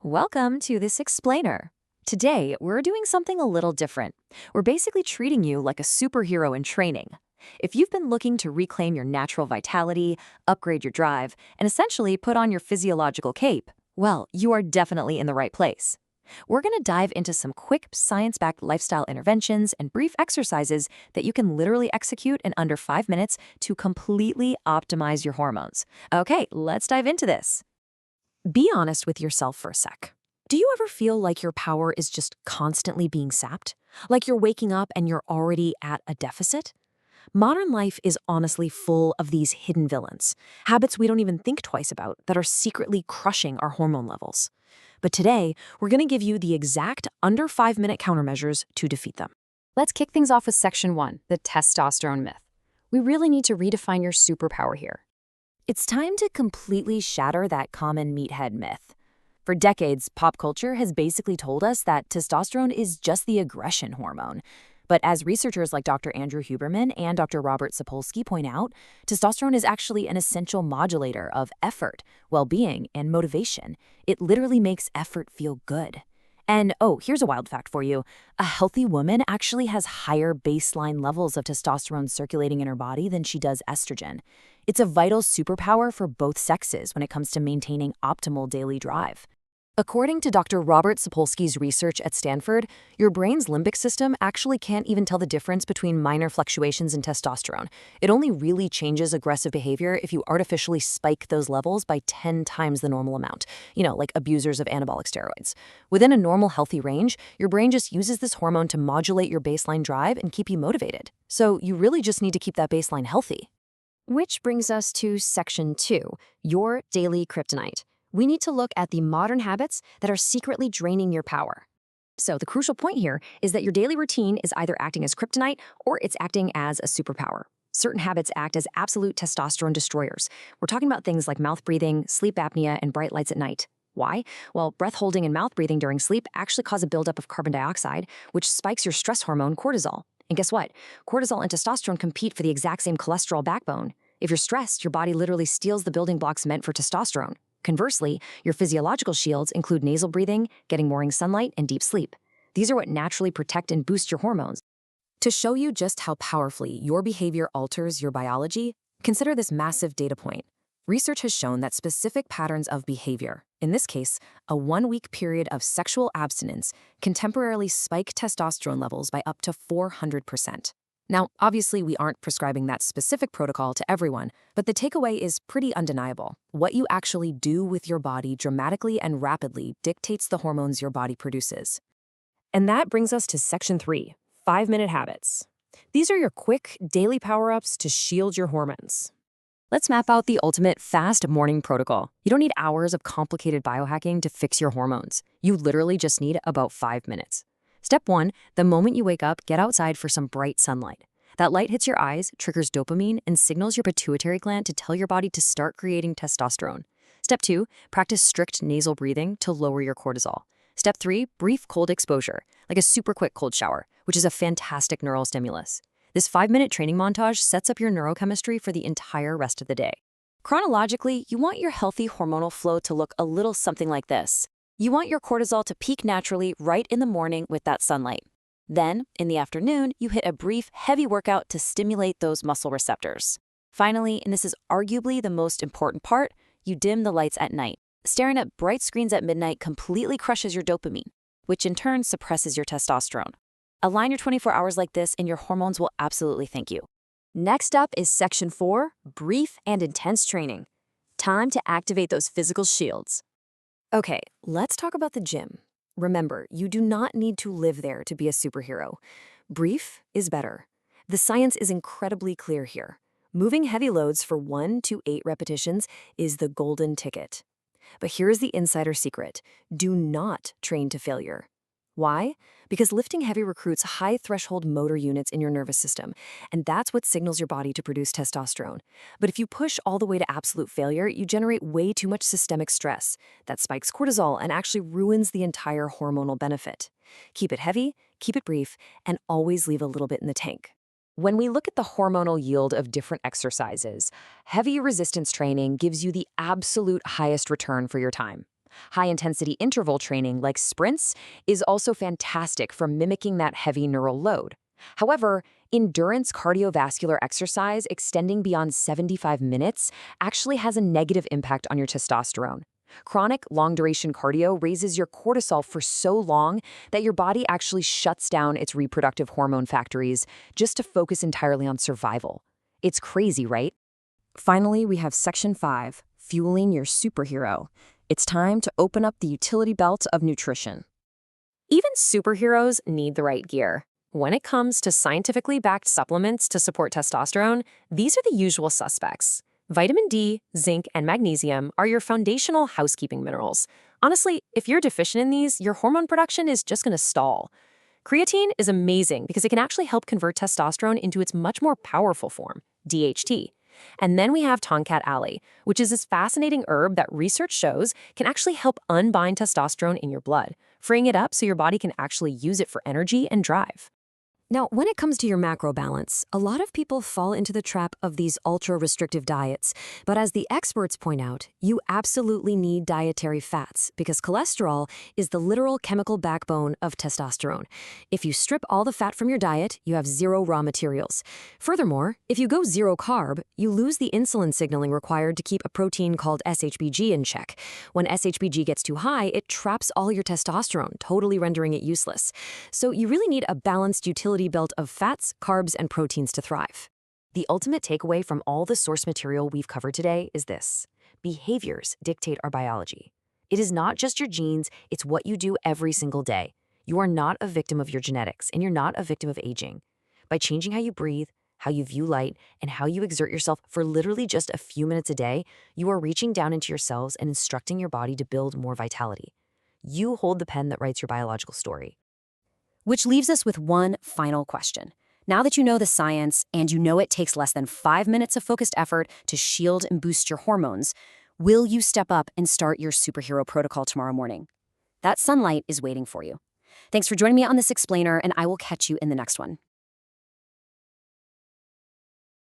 Welcome to this explainer. Today, we're doing something a little different. We're basically treating you like a superhero in training. If you've been looking to reclaim your natural vitality, upgrade your drive, and essentially put on your physiological cape, well, you are definitely in the right place. We're going to dive into some quick, science-backed lifestyle interventions and brief exercises that you can literally execute in under 5 minutes to completely optimize your hormones. Okay, let's dive into this. Be honest with yourself for a sec. Do you ever feel like your power is just constantly being sapped? Like you're waking up and you're already at a deficit? Modern life is honestly full of these hidden villains, habits we don't even think twice about that are secretly crushing our hormone levels. But today, we're going to give you the exact under 5-minute countermeasures to defeat them. Let's kick things off with Section 1, the testosterone myth. We really need to redefine your superpower here. It's time to completely shatter that common meathead myth. For decades, pop culture has basically told us that testosterone is just the aggression hormone. But as researchers like Dr. Andrew Huberman and Dr. Robert Sapolsky point out, testosterone is actually an essential modulator of effort, well-being, and motivation. It literally makes effort feel good. And oh, here's a wild fact for you. A healthy woman actually has higher baseline levels of testosterone circulating in her body than she does estrogen. It's a vital superpower for both sexes when it comes to maintaining optimal daily drive. According to Dr. Robert Sapolsky's research at Stanford, your brain's limbic system actually can't even tell the difference between minor fluctuations in testosterone. It only really changes aggressive behavior if you artificially spike those levels by 10 times the normal amount, like abusers of anabolic steroids. Within a normal, healthy range, your brain just uses this hormone to modulate your baseline drive and keep you motivated. So you really just need to keep that baseline healthy. Which brings us to Section 2, your daily kryptonite. We need to look at the modern habits that are secretly draining your power. So the crucial point here is that your daily routine is either acting as kryptonite or it's acting as a superpower. Certain habits act as absolute testosterone destroyers. We're talking about things like mouth breathing, sleep apnea, and bright lights at night. Why? Well, breath holding and mouth breathing during sleep actually cause a buildup of carbon dioxide, which spikes your stress hormone, cortisol. And guess what? Cortisol and testosterone compete for the exact same cholesterol backbone. If you're stressed, your body literally steals the building blocks meant for testosterone. Conversely, your physiological shields include nasal breathing, getting morning sunlight, and deep sleep. These are what naturally protect and boost your hormones. To show you just how powerfully your behavior alters your biology, consider this massive data point. Research has shown that specific patterns of behavior, in this case, a 1-week period of sexual abstinence, can temporarily spike testosterone levels by up to 400%. Now, obviously, we aren't prescribing that specific protocol to everyone, but the takeaway is pretty undeniable. What you actually do with your body dramatically and rapidly dictates the hormones your body produces. And that brings us to Section 3, 5-minute habits. These are your quick, daily power-ups to shield your hormones. Let's map out the ultimate fast morning protocol. You don't need hours of complicated biohacking to fix your hormones. You literally just need about 5 minutes. Step 1, the moment you wake up, get outside for some bright sunlight. That light hits your eyes, triggers dopamine, and signals your pituitary gland to tell your body to start creating testosterone. Step 2, practice strict nasal breathing to lower your cortisol. Step 3, brief cold exposure, like a super quick cold shower, which is a fantastic neural stimulus. This 5-minute training montage sets up your neurochemistry for the entire rest of the day. Chronologically, you want your healthy hormonal flow to look a little something like this. You want your cortisol to peak naturally right in the morning with that sunlight. Then, in the afternoon, you hit a brief, heavy workout to stimulate those muscle receptors. Finally, and this is arguably the most important part, you dim the lights at night. Staring at bright screens at midnight completely crushes your dopamine, which in turn suppresses your testosterone. Align your 24 hours like this and your hormones will absolutely thank you. Next up is Section 4, brief and intense training. Time to activate those physical shields. Okay, let's talk about the gym. Remember, you do not need to live there to be a superhero. Brief is better. The science is incredibly clear here. Moving heavy loads for 1 to 8 repetitions is the golden ticket. But here's the insider secret. Do not train to failure. Why? Because lifting heavy recruits high-threshold motor units in your nervous system, and that's what signals your body to produce testosterone. But if you push all the way to absolute failure, you generate way too much systemic stress. That spikes cortisol and actually ruins the entire hormonal benefit. Keep it heavy, keep it brief, and always leave a little bit in the tank. When we look at the hormonal yield of different exercises, heavy resistance training gives you the absolute highest return for your time. High-intensity interval training like sprints is also fantastic for mimicking that heavy neural load. However, endurance cardiovascular exercise extending beyond 75 minutes actually has a negative impact on your testosterone. Chronic, long-duration cardio raises your cortisol for so long that your body actually shuts down its reproductive hormone factories just to focus entirely on survival. It's crazy, right? Finally, we have Section 5, Fueling Your Superhero. It's time to open up the utility belt of nutrition. Even superheroes need the right gear. When it comes to scientifically backed supplements to support testosterone, these are the usual suspects. Vitamin D, zinc, and magnesium are your foundational housekeeping minerals. Honestly, if you're deficient in these, your hormone production is just going to stall. Creatine is amazing because it can actually help convert testosterone into its much more powerful form, DHT. And then we have Tongkat Ali, which is this fascinating herb that research shows can actually help unbind testosterone in your blood, freeing it up so your body can actually use it for energy and drive. Now, when it comes to your macro balance, a lot of people fall into the trap of these ultra-restrictive diets. But as the experts point out, you absolutely need dietary fats because cholesterol is the literal chemical backbone of testosterone. If you strip all the fat from your diet, you have zero raw materials. Furthermore, if you go zero carb, you lose the insulin signaling required to keep a protein called SHBG in check. When SHBG gets too high, it traps all your testosterone, totally rendering it useless. So you really need a balanced utility belt of fats, carbs, and proteins to thrive. The ultimate takeaway from all the source material we've covered today is this: behaviors dictate our biology. It is not just your genes, it's what you do every single day. You are not a victim of your genetics, and you're not a victim of aging. By changing how you breathe, how you view light, and how you exert yourself for literally just a few minutes a day, you are reaching down into your cells and instructing your body to build more vitality. You hold the pen that writes your biological story. Which leaves us with one final question. Now that you know the science and you know it takes less than 5 minutes of focused effort to shield and boost your hormones, will you step up and start your superhero protocol tomorrow morning? That sunlight is waiting for you. Thanks for joining me on this explainer, and I will catch you in the next one.